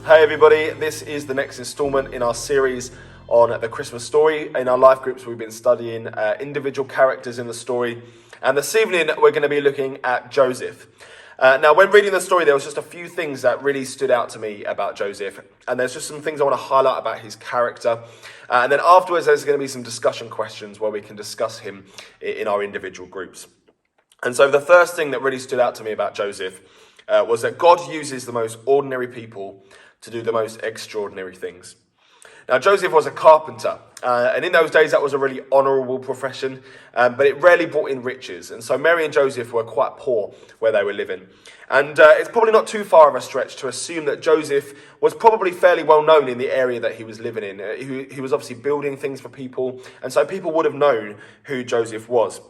Hey everybody, this is the next instalment in our series on the Christmas story. In our life groups, we've been studying individual characters in the story. And this evening, we're going to be looking at Joseph. Now, when reading the story, there was just a few things that really stood out to me about Joseph. And there's just some things I want to highlight about his character. And then afterwards, there's going to be some discussion questions where we can discuss him in our individual groups. And so the first thing that really stood out to me about Joseph was that God uses the most ordinary people to do the most extraordinary things. Now, Joseph was a carpenter, and in those days that was a really honourable profession, but it rarely brought in riches. And so Mary and Joseph were quite poor where they were living. And it's probably not too far of a stretch to assume that Joseph was probably fairly well known in the area that he was living in. He was obviously building things for people, and so people would have known who Joseph was.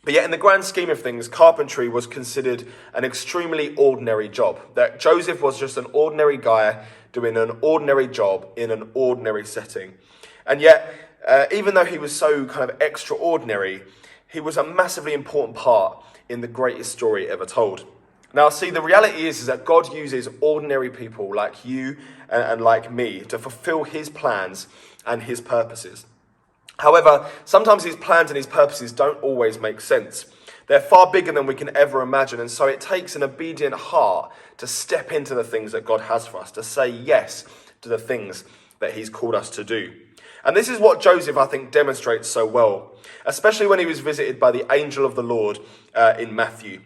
But yet in the grand scheme of things, carpentry was considered an extremely ordinary job. That Joseph was just an ordinary guy doing an ordinary job in an ordinary setting. And yet, even though he was so kind of extraordinary, he was a massively important part in the greatest story ever told. Now, see, the reality is that God uses ordinary people like you and like me to fulfill his plans and his purposes. However, sometimes his plans and his purposes don't always make sense. They're far bigger than we can ever imagine, and so it takes an obedient heart to step into the things that God has for us, to say yes to the things that he's called us to do. And this is what Joseph, I think, demonstrates so well, especially when he was visited by the angel of the Lord in Matthew.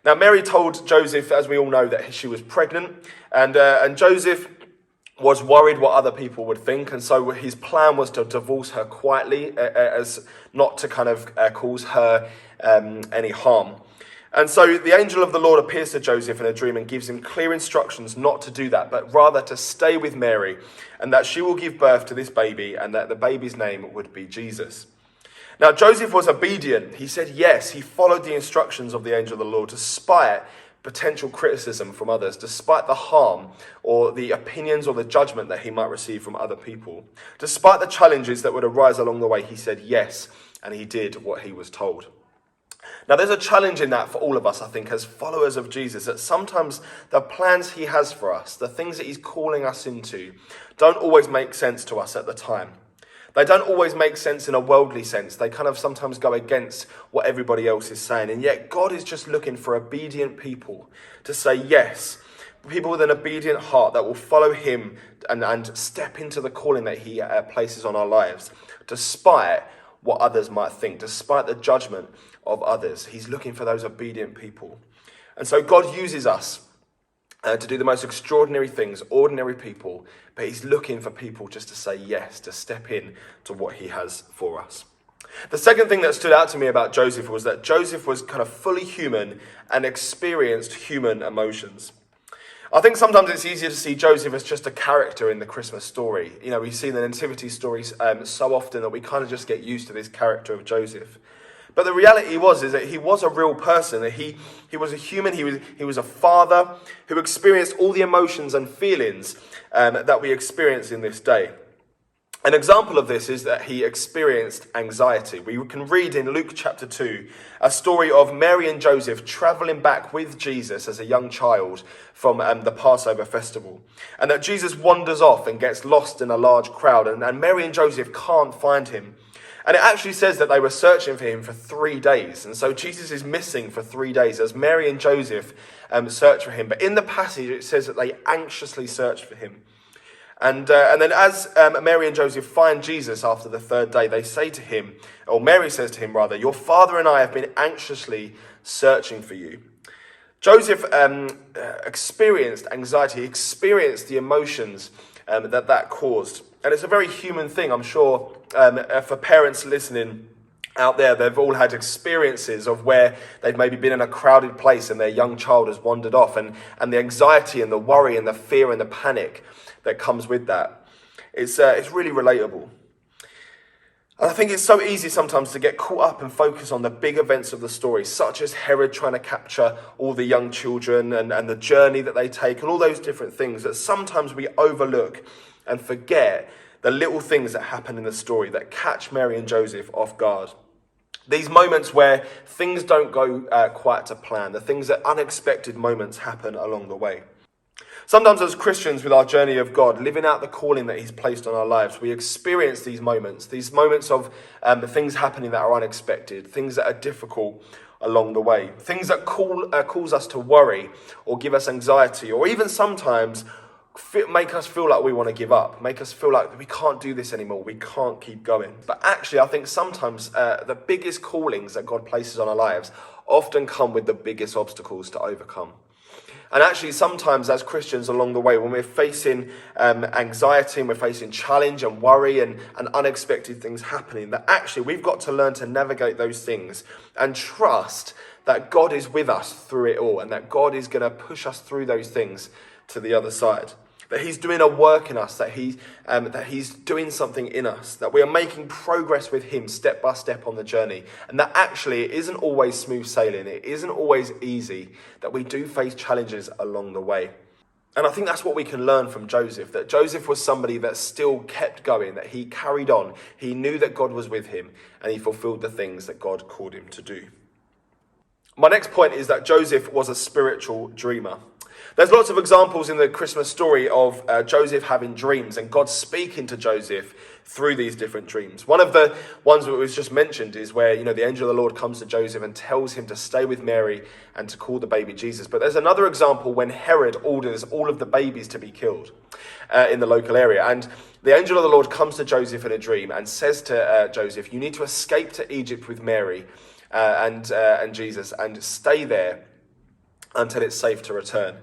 Now, Mary told Joseph, as we all know, that she was pregnant, and Joseph was worried what other people would think, and so his plan was to divorce her quietly, as not to kind of cause her any harm. And so the angel of the Lord appears to Joseph in a dream and gives him clear instructions not to do that, but rather to stay with Mary, and that she will give birth to this baby, and that the baby's name would be Jesus. Now, Joseph was obedient. He said yes. He followed the instructions of the angel of the Lord despite potential criticism from others, despite the harm or the opinions or the judgment that he might receive from other people. Despite the challenges that would arise along the way, he said yes, and he did what he was told. Now, there's a challenge in that for all of us, I think, as followers of Jesus, that sometimes the plans he has for us, the things that he's calling us into, don't always make sense to us at the time. They don't always make sense in a worldly sense. They kind of sometimes go against what everybody else is saying. And yet God is just looking for obedient people to say yes. People with an obedient heart that will follow him and step into the calling that he places on our lives, despite what others might think, despite the judgment of others. He's looking for those obedient people. And so God uses us to do the most extraordinary things, ordinary people, but he's looking for people just to say yes, to step in to what he has for us. The second thing that stood out to me about Joseph was that Joseph was kind of fully human and experienced human emotions. I think sometimes it's easier to see Joseph as just a character in the Christmas story. You know, we see the nativity stories so often that we kind of just get used to this character of Joseph. But the reality is that he was a real person. That he was a human. He was a father who experienced all the emotions and feelings that we experience in this day. An example of this is that he experienced anxiety. We can read in Luke chapter 2 a story of Mary and Joseph traveling back with Jesus as a young child from the Passover festival. And that Jesus wanders off and gets lost in a large crowd. And Mary and Joseph can't find him. And it actually says that they were searching for him for 3 days. And so Jesus is missing for 3 days as Mary and Joseph search for him. But in the passage, it says that they anxiously search for him. And then as Mary and Joseph find Jesus after the 3rd day, they say to him, or Mary says to him rather, "Your father and I have been anxiously searching for you." Joseph experienced anxiety, he experienced the emotions that caused. And it's a very human thing, I'm sure, for parents listening out there. They've all had experiences of where they've maybe been in a crowded place and their young child has wandered off, and the anxiety and the worry and the fear and the panic that comes with that. It's really relatable. And I think it's so easy sometimes to get caught up and focus on the big events of the story, such as Herod trying to capture all the young children and the journey that they take and all those different things, that sometimes we overlook and forget the little things that happen in the story that catch Mary and Joseph off guard. These moments where things don't go quite to plan, the things that unexpected moments happen along the way. Sometimes as Christians with our journey of God, living out the calling that he's placed on our lives, we experience these moments of things happening that are unexpected, things that are difficult along the way, things that cause us to worry or give us anxiety, or even sometimes make us feel like we want to give up, make us feel like we can't do this anymore, we can't keep going. But actually, I think sometimes the biggest callings that God places on our lives often come with the biggest obstacles to overcome. And actually, sometimes as Christians along the way, when we're facing anxiety and we're facing challenge and worry and unexpected things happening, that actually we've got to learn to navigate those things and trust that God is with us through it all, and that God is going to push us through those things to the other side. That he's doing a work in us, that he's doing something in us, that we are making progress with him step by step on the journey. And that actually it isn't always smooth sailing, it isn't always easy, that we do face challenges along the way. And I think that's what we can learn from Joseph, that Joseph was somebody that still kept going, that he carried on, he knew that God was with him, and he fulfilled the things that God called him to do. My next point is that Joseph was a spiritual dreamer. There's lots of examples in the Christmas story of Joseph having dreams and God speaking to Joseph through these different dreams. One of the ones that was just mentioned is where, the angel of the Lord comes to Joseph and tells him to stay with Mary and to call the baby Jesus. But there's another example when Herod orders all of the babies to be killed in the local area. And the angel of the Lord comes to Joseph in a dream and says to Joseph, you need to escape to Egypt with Mary and Jesus and stay there until it's safe to return.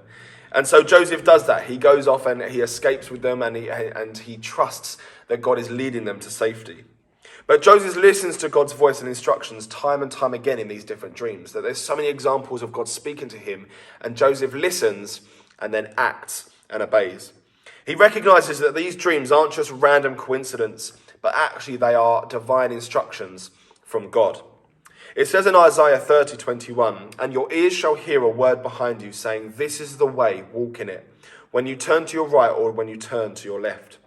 And so Joseph does that. He goes off and he escapes with them, and he trusts that God is leading them to safety. But Joseph listens to God's voice and instructions time and time again in these different dreams, that there's so many examples of God speaking to him, and Joseph listens and then acts and obeys. He recognizes that these dreams aren't just random coincidence, but actually they are divine instructions from God. It says in Isaiah 30:21, and your ears shall hear a word behind you saying, this is the way, walk in it, when you turn to your right or when you turn to your left.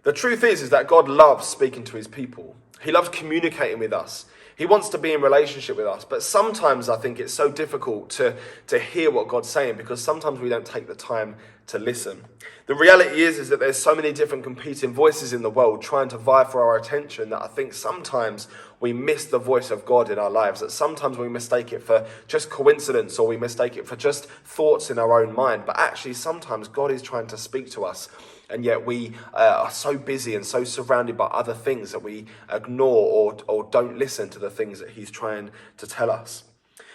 The truth is that God loves speaking to his people. He loves communicating with us. He wants to be in relationship with us. But sometimes I think it's so difficult to hear what God's saying because sometimes we don't take the time to listen. The reality is that there's so many different competing voices in the world trying to vie for our attention that I think sometimes we miss the voice of God in our lives, that sometimes we mistake it for just coincidence or we mistake it for just thoughts in our own mind. But actually sometimes God is trying to speak to us, and yet we are so busy and so surrounded by other things that we ignore or don't listen to the things that he's trying to tell us.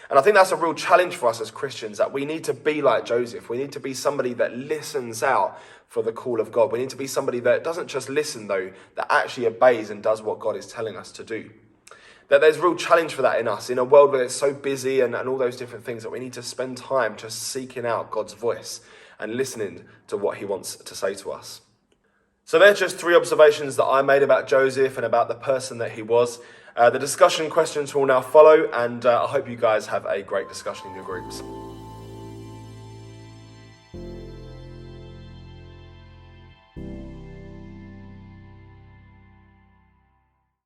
And I think that's a real challenge for us as Christians, that we need to be like Joseph. We need to be somebody that listens out for the call of God. We need to be somebody that doesn't just listen, though, that actually obeys and does what God is telling us to do. That there's real challenge for that in us, in a world where it's so busy and all those different things, that we need to spend time just seeking out God's voice and listening to what he wants to say to us. So there's just 3 observations that I made about Joseph and about the person that he was. The discussion questions will now follow, and I hope you guys have a great discussion in your groups.